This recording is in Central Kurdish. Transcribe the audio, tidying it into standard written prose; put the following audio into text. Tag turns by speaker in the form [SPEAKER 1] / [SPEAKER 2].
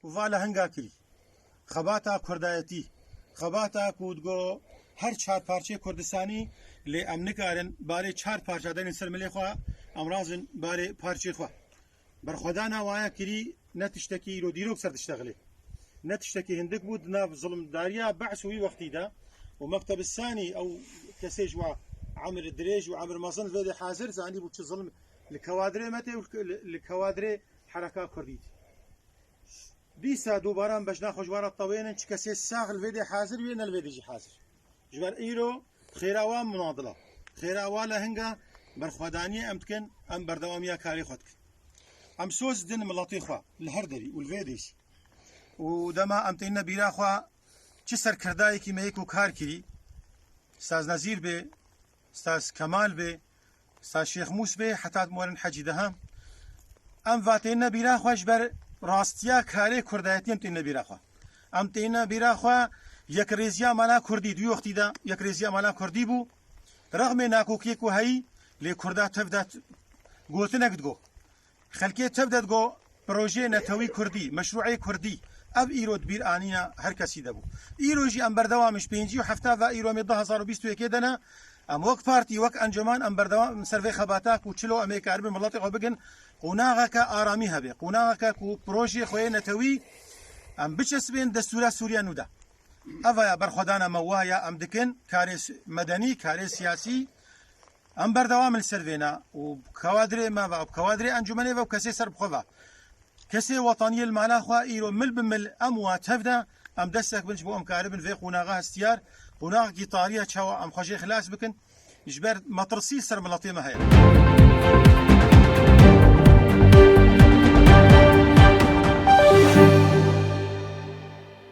[SPEAKER 1] وفالا هنگا کری خباتا کردایتی خباتا کودگو هر چهار پارچه کردستانی لی امنکارن باره چهار پارچه دن سر ملی خواه امرازن باره پارچه خواه برخودانا وایا کری نتشتکی رو دیروک سر تشتغلی نتشتکی هندک بود ناف ظلم داریا بعثوی وقتی دا ومكتب الثاني او كسيج وعمر الدريج وعمر مصن فيدي حاضر زاني بوتش ظلم الكوادري متى الكوادري حركه كرديت ديسا دوباران باش ناخذ ورا الطوينه كسي الساغ الفيدي حاضر وين الفيدي حاضر جبر ايرو خيراوان مناضله خيراوالا هنگا برخدانيه امتكن ام بردواميه كاري خدك ام سوز دن ملاطي خوا الهردري والفيديش ودما امتينا بيرا خوا چه سرکردایی که میکو کار کردی استاذ نظیر به استاذ کمال به استاذ شیخ موس به حتی مورن حجی دهم ام واتینا بیرا خوش بر راستیا کاری کردایتی ام تینا بیرا خو ام تینا بیرا خو یک ریزیا مالا کردی دو وقتی دا یک ریزیا مالا کردی بو رغم ناکوکی کو هی لی کردا تبدا گوتنه گدگو خلکی تبدا گو پروژه نتوی کردی مشروعی کردی اب ایرود بیر آنینا هر کسی دبو ایروجی ام بردوامش 5 و 7 و ایرو می 2021 دنا ام وقت پارتی وقت انجمان ام بردوام سروی خباتاک و چلو امریکا عربی مناطق و بگن قناغك آرامی هبه قناغك کو پروژه خوی نتوی ام بچسبین دستور سوریا نودا اویا برخدانا موایا ام دکن کار مدنی کار سیاسی ام بردوام السروینا و کوادر ما و کوادر انجمنی و کسی سر بخوا كسي وطني المعنى خوا إيرو مل بمل أموات هفدا أم دستك بنش بو أم كاربن في قناغة استيار قناغ قطارية شوا أم خشي خلاص بكن يجبر مطرسي سر ملاطي ما هي